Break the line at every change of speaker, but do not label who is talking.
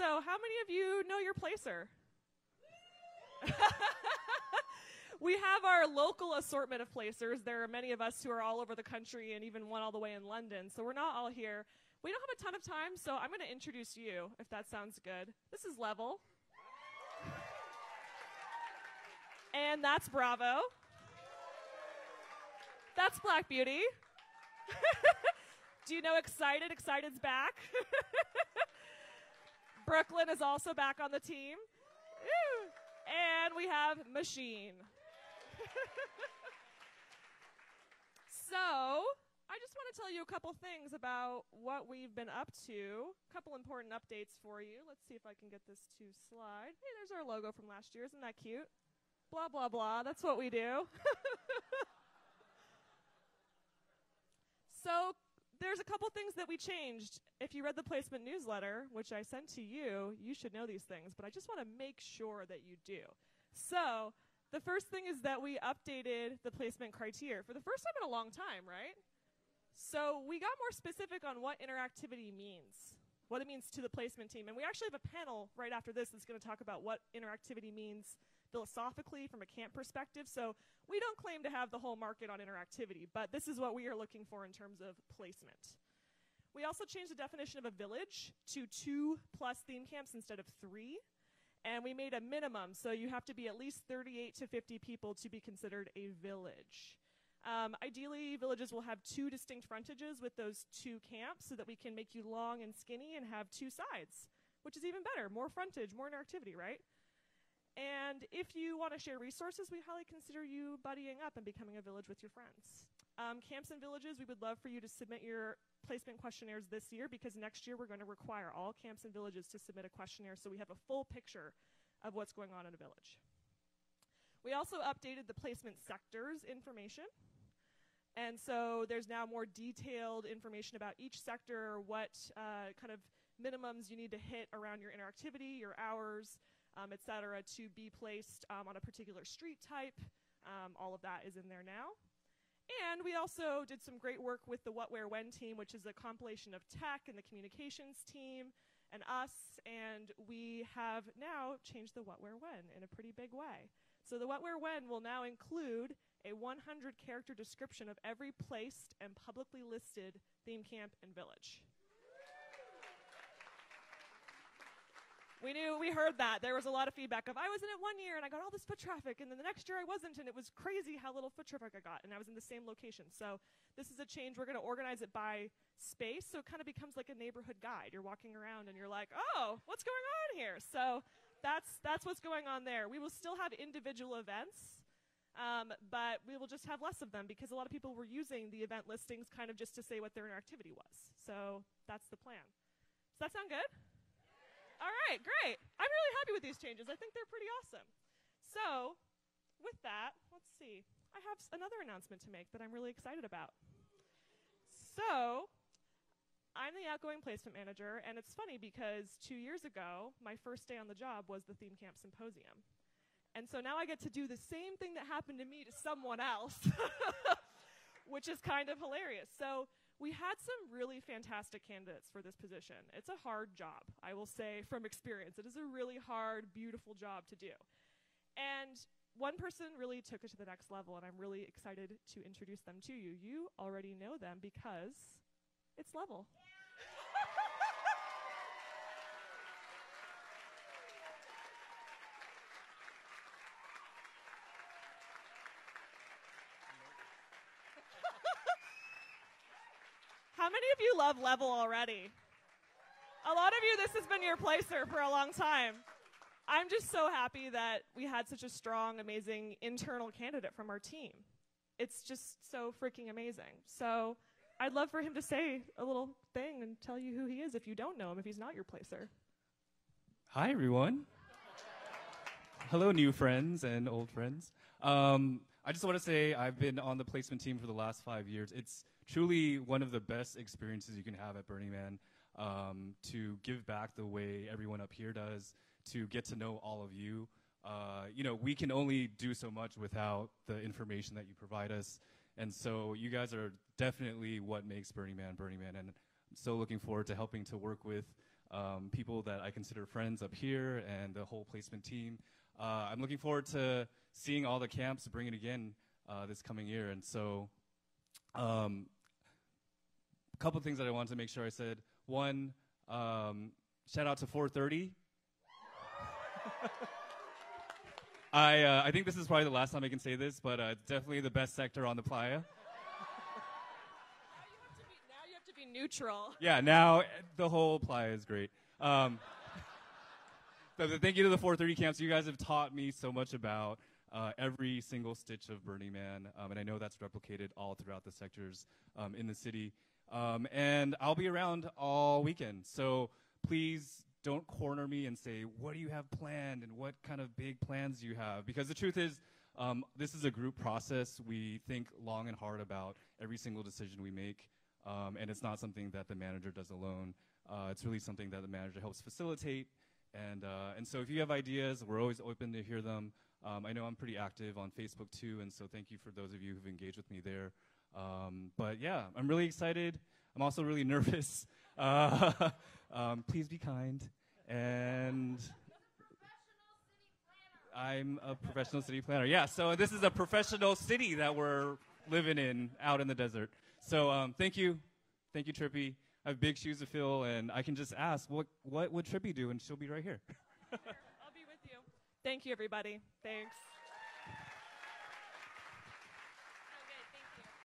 So how many of you know your placer? We have our local assortment of placers. There are many of us who are all over the country and even one all the way in London. So we're not all here. We don't have a ton of time, so I'm going to introduce you, if that sounds good. This is Level. And that's Bravo. That's Black Beauty. Do you know Excited? Excited's back. Brooklyn is also back on the team. And we have Machine. So, I just want to tell you a couple things about what we've been up to. A couple important updates for you. Let's see if I can get this to slide. Hey, there's our logo from last year. Isn't that cute? Blah, blah, blah. That's what we do. So, there's a couple things that we changed. If you read the placement newsletter, which I sent to you, you should know these things, but I just want to make sure that you do. So, the first thing is that we updated the placement criteria for the first time in a long time, right? So, we got more specific on what interactivity means, what it means to the placement team. And we actually have a panel right after this that's going to talk about what interactivity means philosophically from a camp perspective. So we don't claim to have the whole market on interactivity, but this is what we are looking for in terms of placement. We also changed the definition of a village to 2+ theme camps instead of 3. And we made a minimum, so you have to be at least 38 to 50 people to be considered a village. Ideally, villages will have 2 distinct frontages with those 2 camps so that we can make you long and skinny and have 2 sides, which is even better. More frontage, more interactivity, right? And if you want to share resources, we highly consider you buddying up and becoming a village with your friends. Camps and villages, we would love for you to submit your placement questionnaires this year, because next year we're going to require all camps and villages to submit a questionnaire so we have a full picture of what's going on in a village. We also updated the placement sectors information. And so there's now more detailed information about each sector, what kind of minimums you need to hit around your interactivity, your hours, et cetera, to be placed on a particular street type. All of that is in there now. And we also did some great work with the What, Where, When team, which is a compilation of tech and the communications team and us. And we have now changed the What, Where, When in a pretty big way. So the What, Where, When will now include a 100-character description of every placed and publicly listed theme camp and village. We heard that. There was a lot of feedback of, I was in it one year and I got all this foot traffic, and then the next year I wasn't, and it was crazy how little foot traffic I got, and I was in the same location. So this is a change. We're going to organize it by space, so it kind of becomes like a neighborhood guide. You're walking around and you're like, oh, what's going on here? So that's what's going on there. We will still have individual events, but we will just have less of them because a lot of people were using the event listings kind of just to say what their interactivity was. So that's the plan. Does that sound good? All right, great. I'm really happy with these changes. I think they're pretty awesome. So with that, let's see. I have another announcement to make that I'm really excited about. So I'm the Outgoing Placement Manager, and it's funny because 2 years ago, my first day on the job was the Theme Camp Symposium. And so now I get to do the same thing that happened to me to someone else, which is kind of hilarious. So we had some really fantastic candidates for this position. It's a hard job, I will say from experience. It is a really hard, beautiful job to do. And one person really took it to the next level, and I'm really excited to introduce them to you. You already know them because it's Level. How many of you love Level already? A lot of you, this has been your placer for a long time. I'm just so happy that we had such a strong, amazing internal candidate from our team. It's just so freaking amazing. So I'd love for him to say a little thing and tell you who he is if you don't know him, if he's not your placer.
Hi, everyone. Hello, new friends and old friends. I just want to say I've been on the placement team for the last 5 years. It's truly one of the best experiences you can have at Burning Man, to give back the way everyone up here does, to get to know all of you. You know, we can only do so much without the information that you provide us. And so you guys are definitely what makes Burning Man, and I'm so looking forward to helping to work with people that I consider friends up here and the whole placement team. I'm looking forward to seeing all the camps bring it again this coming year. And so a couple of things that I wanted to make sure I said. One, shout out to 430. I think this is probably the last time I can say this, but it's definitely the best sector on the playa.
Now you have to be neutral.
Yeah, now the whole playa is great. So thank you to the 430 camps. You guys have taught me so much about every single stitch of Burning Man, and I know that's replicated all throughout the sectors in the city. And I'll be around all weekend, so please don't corner me and say, what do you have planned and what kind of big plans do you have? Because the truth is, this is a group process. We think long and hard about every single decision we make, and it's not something that the manager does alone. It's really something that the manager helps facilitate. And so if you have ideas, we're always open to hear them. I know I'm pretty active on Facebook too, and so thank you for those of you who've engaged with me there. But yeah, I'm really excited. I'm also really nervous. Please be kind. And I'm a professional city planner. Yeah, so this is a professional city that we're living in out in the desert. So thank you. Thank you, Trippy. I have big shoes to fill, and I can just ask, what would Trippy do? And she'll be right here.
I'll be with you. Thank you, everybody. Thanks.